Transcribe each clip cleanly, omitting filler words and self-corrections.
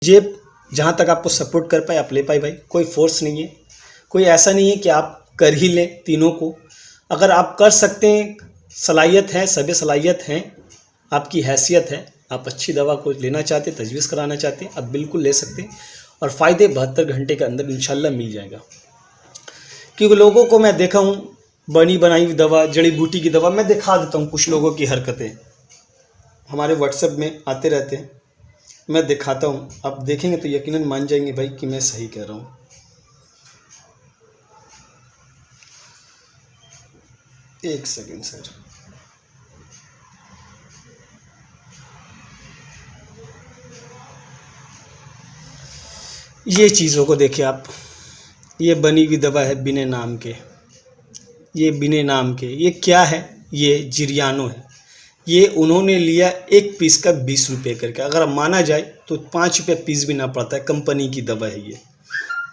जेब जहाँ तक आपको सपोर्ट कर पाए आप ले पाए भाई, कोई फोर्स नहीं है, कोई ऐसा नहीं है कि आप कर ही लें तीनों को। अगर आप कर सकते हैं, सलाहियत है, सभी सलाहियत हैं, आपकी हैसियत है, आप अच्छी दवा को लेना चाहते, तजवीज़ कराना चाहते हैं, आप बिल्कुल ले सकते हैं और फ़ायदे 72 घंटे के अंदर इंशाल्लाह मिल जाएगा। क्योंकि लोगों को मैं देखा हूँ, बनी बनाई हुई दवा, जड़ी बूटी की दवा, मैं दिखा देता हूँ कुछ लोगों की हरकतें हमारे व्हाट्सएप में आते रहते हैं, मैं दिखाता हूँ, आप देखेंगे तो यकीनन मान जाएंगे भाई कि मैं सही कह रहा हूँ। एक सेकेंड सर, ये चीज़ों को देखिए आप, ये बनी हुई दवा है बिना नाम के, ये बिना नाम के, ये क्या है, ये जिरियानो है। ये उन्होंने लिया एक पीस का 20 रुपये करके, अगर माना जाए तो 5 रुपये पीस भी ना पड़ता है, कंपनी की दवा है ये।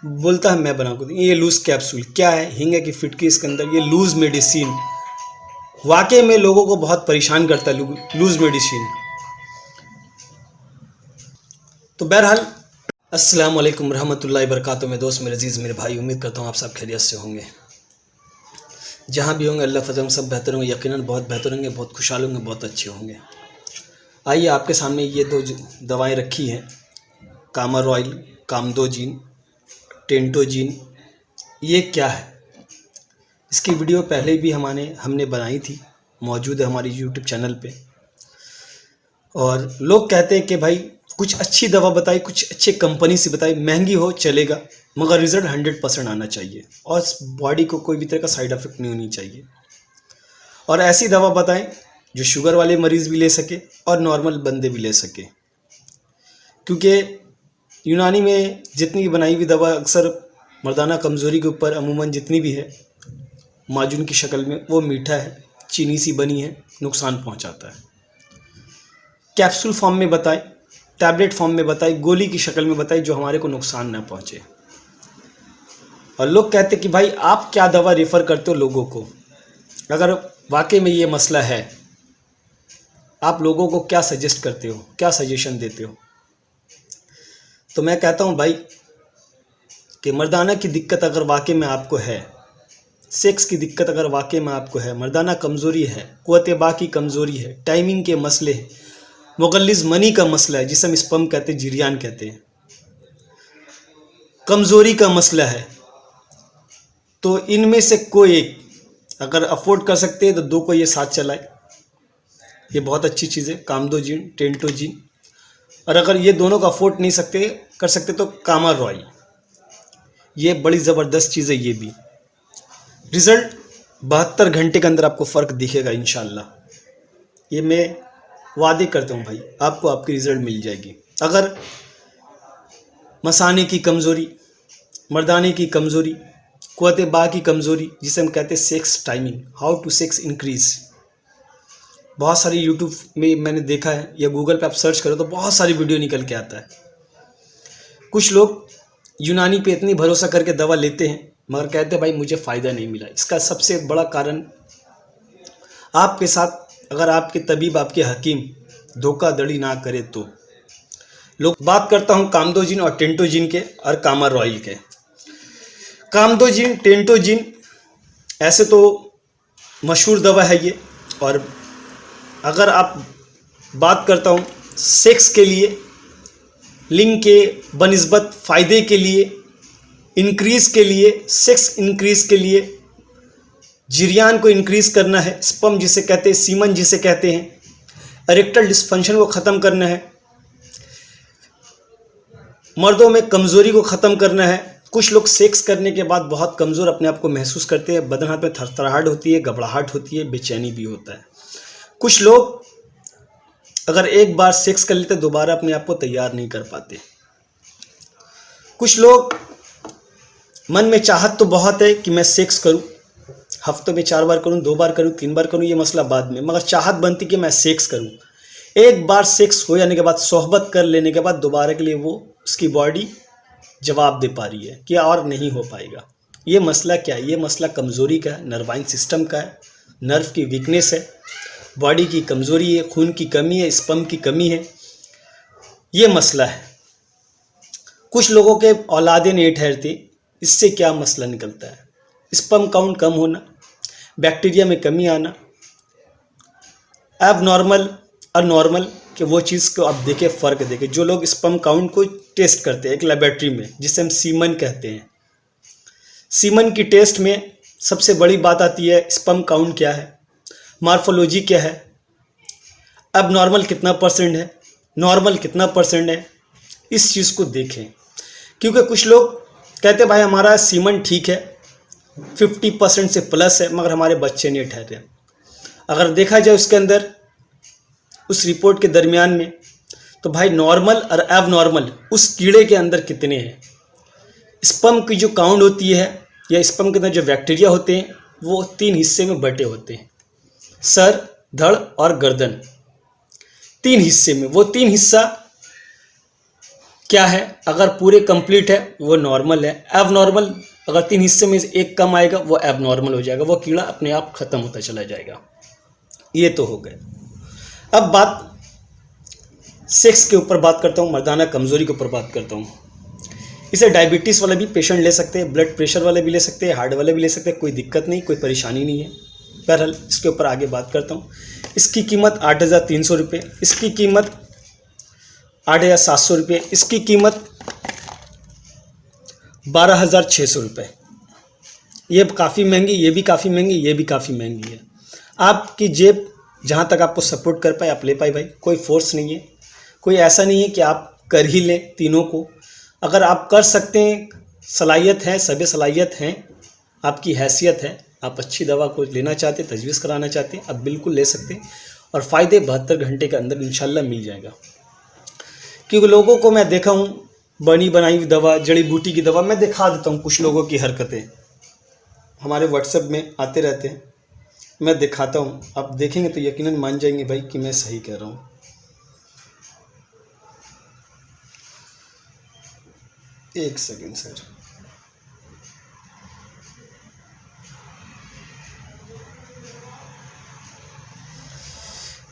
बोलता है मैं बना को, ये लूज़ कैप्सूल क्या है, हींग की फिटकी इसके अंदर, ये लूज़ मेडिसिन वाकई में लोगों को बहुत परेशान करता है लूज़ मेडिसिन। तो बहरहाल अस्सलाम वालेकुम रहमतुल्लाहि बरकातुहू में दोस्त, मेरे अजीज़, मेरे भाई, उम्मीद करता हूँ आप सब खैरियत से होंगे। जहाँ भी होंगे अल्लाह फजल सब बेहतर होंगे, यकीनन बहुत बेहतर होंगे, बहुत खुशहाल होंगे, बहुत अच्छे होंगे। आइए आपके सामने ये दो दवाएं रखी हैं, कामर ऑयल, कामदोजिन, टेंटोजिन। ये क्या है, इसकी वीडियो पहले भी हमने बनाई थी, मौजूद है हमारी यूट्यूब चैनल पे। और लोग कहते हैं कि भाई कुछ अच्छी दवा बताई, कुछ अच्छे कंपनी से बताई, महंगी हो चलेगा मगर रिज़ल्ट 100% आना चाहिए और बॉडी को कोई भी तरह का साइड इफ़ेक्ट नहीं होनी चाहिए। और ऐसी दवा बताएं जो शुगर वाले मरीज़ भी ले सके और नॉर्मल बंदे भी ले सके। क्योंकि यूनानी में जितनी बनाई हुई दवा अक्सर मर्दाना कमज़ोरी के ऊपर अमूमन जितनी भी है माजून की शक्ल में, वो मीठा है, चीनी सी बनी है, नुकसान पहुंचाता है। कैप्सूल फॉर्म में बताएं, टैबलेट फॉर्म में बताएं, गोली की शक्ल में बताएं, जो हमारे को नुकसान ना पहुंचे। और लोग कहते कि भाई आप क्या दवा रेफ़र करते हो लोगों को, अगर वाकई में ये मसला है आप लोगों को क्या सजेस्ट करते हो, क्या सजेशन देते हो। तो मैं कहता हूँ भाई कि मर्दाना की दिक्कत अगर वाकई में आपको है, सेक्स की दिक्कत अगर वाकई में आपको है, मर्दाना कमज़ोरी है, क़ुव्वत बा की कमज़ोरी है, टाइमिंग के मसले हैं, मुगल्लिज़ मनी का मसला है जिसे हम स्पर्म कहते हैं, जिरियान कहते हैं, कमज़ोरी का मसला है, तो इनमें से कोई एक अगर अफोर्ड कर सकते हैं तो दो को ये साथ चलाए। ये बहुत अच्छी चीज़ है, कामदोजिन, टेंटोजिन। और अगर ये दोनों का अफोर्ड नहीं कर सकते तो कामर रॉयल, ये बड़ी ज़बरदस्त चीज़ है। ये भी रिज़ल्ट 72 घंटे के अंदर आपको फ़र्क दिखेगा इंशाल्लाह। ये मैं वादे करता हूँ भाई, आपको आपकी रिज़ल्ट मिल जाएगी। अगर मसाने की कमज़ोरी, मर्दाने की कमज़ोरी, क़ुव्वत बा की कमज़ोरी, जिसे हम कहते हैं sex timing, how to sex increase, बहुत सारी यूट्यूब में मैंने देखा है या गूगल पे आप सर्च करो तो बहुत सारी वीडियो निकल के आता है। कुछ लोग यूनानी पे इतनी भरोसा करके दवा लेते हैं मगर कहते हैं भाई मुझे फ़ायदा नहीं मिला। इसका सबसे बड़ा कारण आपके साथ अगर आपके तबीब, आपके हकीम धोखाधड़ी ना करे तो। लोग बात करता हूँ कामदोजिन और टेंटोजिन के और कामर रॉयल के। कामदोजिन, टेंटोजिन ऐसे तो मशहूर दवा है ये, और अगर आप बात करता हूँ सेक्स के लिए, लिंग के बनिस्बत फ़ायदे के लिए, इंक्रीज़ के लिए, सेक्स इंक्रीज़ के लिए, जिरियान को इंक्रीज़ करना है, स्पर्म जिसे कहते हैं, सीमन जिसे कहते हैं, इरेक्टल डिस्फंक्शन को ख़त्म करना है, मर्दों में कमज़ोरी को ख़त्म करना है। कुछ लोग सेक्स करने के बाद बहुत कमज़ोर अपने आप को महसूस करते हैं, बदन हाथ में थरथराहट होती है, घबराहट होती है, बेचैनी भी होता है। कुछ लोग अगर एक बार सेक्स कर लेते दोबारा अपने आप को तैयार नहीं कर पाते। कुछ लोग मन में चाहत तो बहुत है कि मैं सेक्स करूं, हफ्ते में 4 बार करूं, 2 बार करूं, 3 बार करूं, ये मसला बाद में, मगर चाहत बनती कि मैं सेक्स करूं। एक बार सेक्स हो जाने के बाद, सोहबत कर लेने के बाद दोबारा के लिए वो उसकी बॉडी जवाब दे पा रही है कि और नहीं हो पाएगा। ये मसला क्या है, ये मसला कमज़ोरी का है, नर्वाइन सिस्टम का है, नर्व की वीकनेस है, बॉडी की कमज़ोरी है, खून की कमी है, स्पर्म की कमी है, ये मसला है। कुछ लोगों के औलादे नहीं ठहरती, इससे क्या मसला निकलता है? स्पर्म काउंट कम होना, बैक्टीरिया में कमी आना, एब नॉर्मल और नॉर्मल कि वो चीज़ को आप देखें, फ़र्क देखें। जो लोग स्पर्म काउंट को टेस्ट करते हैं एक लेबोरेटरी में, जिसे हम सीमन कहते हैं, सीमन की टेस्ट में सबसे बड़ी बात आती है स्पर्म काउंट क्या है, मॉर्फोलॉजी क्या है, अब नॉर्मल कितना परसेंट है, नॉर्मल कितना परसेंट है, इस चीज़ को देखें। क्योंकि कुछ लोग कहते भाई हमारा सीमन ठीक है, 50% से प्लस है, मगर हमारे बच्चे नहीं ठहरे। अगर देखा जाए उसके अंदर, उस रिपोर्ट के दरमियान में, तो भाई नॉर्मल और एब नॉर्मल उस कीड़े के अंदर कितने हैं। स्पर्म की जो काउंट होती है या स्पर्म के अंदर जो बैक्टीरिया होते हैं वो 3 हिस्से में बटे होते हैं, सर, धड़ और गर्दन, 3 हिस्से में। वो 3 हिस्सा क्या है? अगर पूरे कंप्लीट है वो नॉर्मल है। एब नॉर्मल अगर 3 हिस्से में एक कम आएगा वो एब नॉर्मल हो जाएगा, वो कीड़ा अपने आप खत्म होता चला जाएगा। ये तो हो गए। अब बात सेक्स के ऊपर बात करता हूँ, मर्दाना कमज़ोरी के ऊपर बात करता हूँ। इसे डायबिटीज़ वाले भी पेशेंट ले सकते हैं, ब्लड प्रेशर वाले भी ले सकते हैं, हार्ट वाले भी ले सकते हैं, कोई दिक्कत नहीं, कोई परेशानी नहीं है। बहरहाल इसके ऊपर आगे बात करता हूँ। इसकी कीमत 8,300 रुपये, इसकी कीमत 8,700 रुपये, इसकी कीमत 12,600 रुपये। ये काफ़ी महंगी, ये भी काफ़ी महंगी, ये भी काफ़ी महंगी है। आपकी जेब जहाँ तक आपको सपोर्ट कर पाए आप ले पाए भाई, कोई फोर्स नहीं है, कोई ऐसा नहीं है कि आप कर ही लें तीनों को। अगर आप कर सकते हैं, सलाहियत है, सभी सलाहियत हैं, आपकी हैसियत है, आप अच्छी दवा को लेना चाहते हैं, तजवीज़ कराना चाहते हैं, आप बिल्कुल ले सकते हैं और फ़ायदे 72 घंटे के अंदर इंशाल्लाह मिल जाएगा। क्योंकि लोगों को मैं देखा हूँ, बनी बनाई हुई दवा, जड़ी बूटी की दवा, मैं दिखा देता हूँ कुछ लोगों की हरकतें हमारे व्हाट्सएप में आते रहते हैं, मैं दिखाता हूँ, आप देखेंगे तो यकीनन मान जाएंगे भाई कि मैं सही कह रहा हूँ। एक सेकंड सर,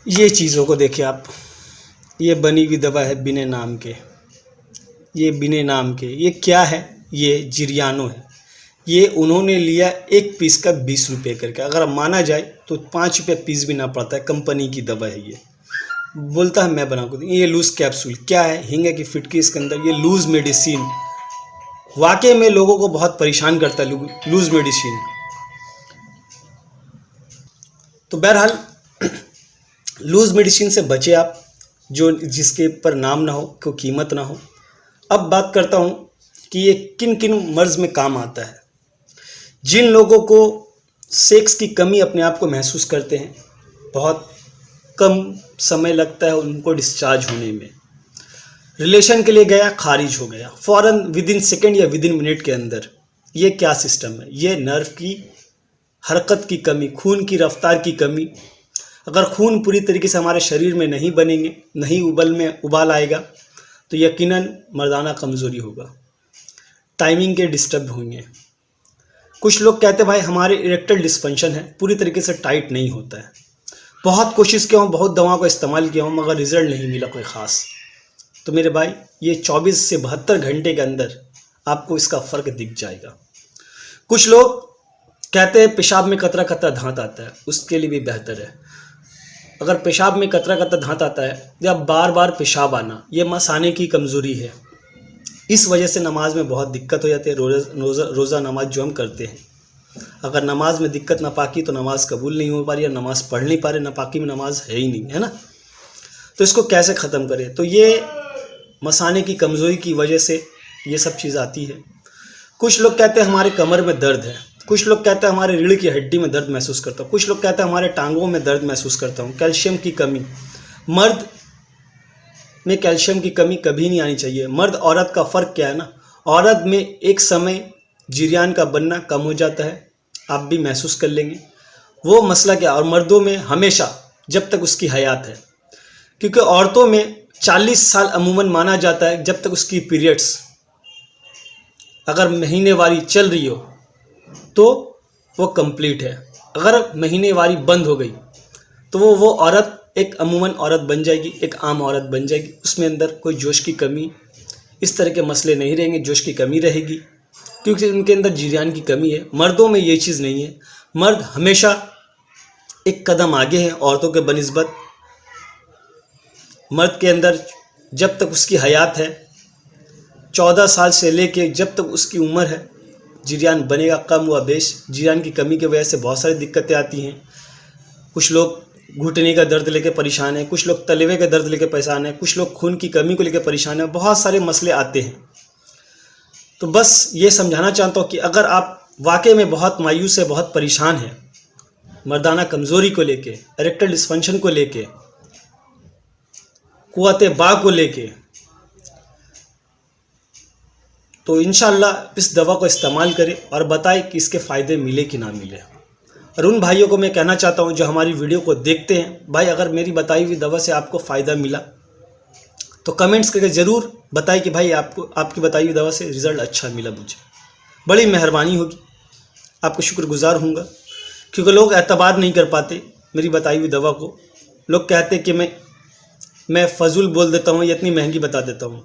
ये चीज़ों को देखिए आप, ये बनी हुई दवा है बिने नाम के, ये बिने नाम के, ये क्या है? ये जिरियानो है। ये उन्होंने लिया एक पीस का 20 रुपये करके, अगर माना जाए तो 5 रुपये पीस भी ना पड़ता है, कंपनी की दवा है। ये बोलता है मैं बना को दूँ। ये लूज़ कैप्सूल क्या है? हिंगे की फिटकी इसके अंदर, ये लूज़ मेडिसिन वाकई में लोगों को बहुत परेशान करता है लूज़ मेडिसिन। तो बहरहाल लूज़ मेडिसिन से बचे आप, जो जिसके ऊपर नाम ना हो, कोई कीमत ना हो। अब बात करता हूँ कि ये किन किन मर्ज़ में काम आता है। जिन लोगों को सेक्स की कमी अपने आप को महसूस करते हैं, बहुत कम समय लगता है उनको डिस्चार्ज होने में, रिलेशन के लिए गया, खारिज हो गया फ़ौरन, विदिन सेकेंड या विदिन मिनट के अंदर। ये क्या सिस्टम है? ये नर्व की हरकत की कमी, खून की रफ्तार की कमी। अगर खून पूरी तरीके से हमारे शरीर में नहीं बनेंगे, नहीं उबाल आएगा, तो यकीनन मर्दाना कमज़ोरी होगा, टाइमिंग के डिस्टर्ब होंगे। कुछ लोग कहते हैं भाई हमारे इरेक्टल डिस्फंक्शन है, पूरी तरीके से टाइट नहीं होता है, बहुत कोशिश किया हूँ, बहुत दवाओं का इस्तेमाल किया हूँ, मगर रिज़ल्ट नहीं मिला कोई ख़ास। तो मेरे भाई ये 24 से 72 घंटे के अंदर आपको इसका फ़र्क दिख जाएगा। कुछ लोग कहते हैं पेशाब में कतरा कतरा धात आता है, उसके लिए भी बेहतर है। अगर पेशाब में कतरा कतरा धात आता है या बार बार पेशाब आना, ये मसाने की कमज़ोरी है, इस वजह से नमाज में बहुत दिक्कत हो जाती है। रोज़ा नमाज जो हम करते हैं, अगर नमाज में दिक्कत नापाकी तो नमाज कबूल नहीं हो पा रही, या नमाज पढ़ नहीं पा रहे, नापाकी में नमाज है ही नहीं, है ना। तो इसको कैसे ख़त्म करें? तो ये मसाने की कमज़ोरी की वजह से ये सब चीज़ आती है। कुछ लोग कहते हैं हमारे कमर में दर्द है, कुछ लोग कहते हैं हमारे रीढ़ की हड्डी में दर्द महसूस करता हूँ, कुछ लोग कहते हैं हमारे टांगों में दर्द महसूस करता हूँ, कैल्शियम की कमी। मर्द में कैल्शियम की कमी कभी नहीं आनी चाहिए। मर्द औरत का फ़र्क क्या है ना, औरत में एक समय जिरियान का बनना कम हो जाता है, आप भी महसूस कर लेंगे वो मसला क्या, और मर्दों में हमेशा जब तक उसकी हयात है, क्योंकि औरतों में 40 साल अमूमन माना जाता है जब तक उसकी पीरियड्स अगर महीनेवारी चल रही हो तो वो कंप्लीट है। अगर महीनेवारी बंद हो गई तो वो औरत एक अमूमन औरत बन जाएगी, एक आम औरत बन जाएगी, उसमें अंदर कोई जोश की कमी इस तरह के मसले नहीं रहेंगे, जोश की कमी रहेगी, क्योंकि उनके अंदर जिरियान की कमी है। मर्दों में ये चीज़ नहीं है। मर्द हमेशा एक कदम आगे हैं औरतों के बनिस्बत। मर्द के अंदर जब तक उसकी हयात है, 14 साल से लेके जब तक उसकी उम्र है, जिरियान बनेगा कम व बेश। जिरियान की कमी की वजह से बहुत सारी दिक्कतें आती हैं। कुछ लोग घुटने का दर्द लेके परेशान हैं, कुछ लोग तलवे का दर्द लेके परेशान हैं, कुछ लोग खून की कमी को लेकर परेशान हैं। बहुत सारे मसले आते हैं। तो बस ये समझाना चाहता हूँ कि अगर आप वाकई में बहुत मायूस है, बहुत परेशान हैं, मर्दाना कमज़ोरी को लेके, इरेक्टाइल डिस्फंक्शन को लेके, कुव्वत बा को लेके, तो इंशाअल्लाह इस दवा को इस्तेमाल करें और बताएं कि इसके फ़ायदे मिले कि ना मिले। और उन भाइयों को मैं कहना चाहता हूं जो हमारी वीडियो को देखते हैं, भाई अगर मेरी बताई हुई दवा से आपको फ़ायदा मिला तो कमेंट्स करके ज़रूर बताएं कि भाई आपको आपकी बताई हुई दवा से रिज़ल्ट अच्छा मिला। मुझे बड़ी मेहरबानी होगी, आपको शुक्रगुजार हूँगा, क्योंकि लोग एतबार नहीं कर पाते मेरी बताई हुई दवा को। लोग कहते कि मैं फजूल बोल देता हूँ या इतनी महंगी बता देता हूँ।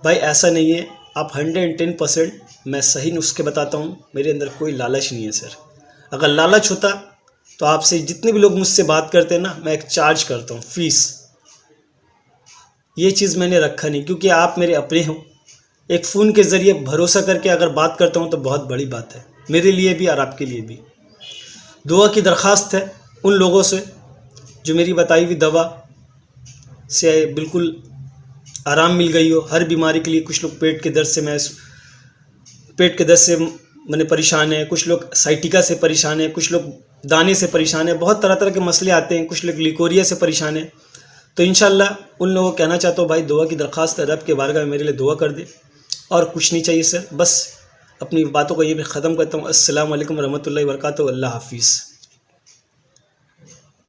भाई ऐसा नहीं है, आप 110% मैं सही नुस्खे बताता हूँ। मेरे अंदर कोई लालच नहीं है सर। अगर लालच होता तो आपसे जितने भी लोग मुझसे बात करते हैं ना, मैं एक चार्ज करता हूँ फ़ीस। ये चीज़ मैंने रखा नहीं, क्योंकि आप मेरे अपने हो। एक फ़ोन के ज़रिए भरोसा करके अगर बात करता हूँ तो बहुत बड़ी बात है, मेरे लिए भी और आपके लिए भी। दुआ की दरख्वास्त है उन लोगों से जो मेरी बताई हुई दवा से बिल्कुल आराम मिल गई हो हर बीमारी के लिए। कुछ लोग पेट के दर्द से मैंने परेशान है, कुछ लोग साइटिका से परेशान है, कुछ लोग दाने से परेशान है, बहुत तरह तरह के मसले आते हैं। कुछ लोग लिकोरिया से परेशान है। तो इंशाल्लाह उन लोगों को कहना चाहता हूँ, भाई दुआ की दरख्वास्त है, रब के बारगाह में मेरे लिए दुआ कर दे, और कुछ नहीं चाहिए सर। बस अपनी बातों को ये मैं ख़त्म करता हूँ। अस्सलाम वालेकुम रहमतुल्लाहि व बरकातहू। अल्लाह हाफिज़।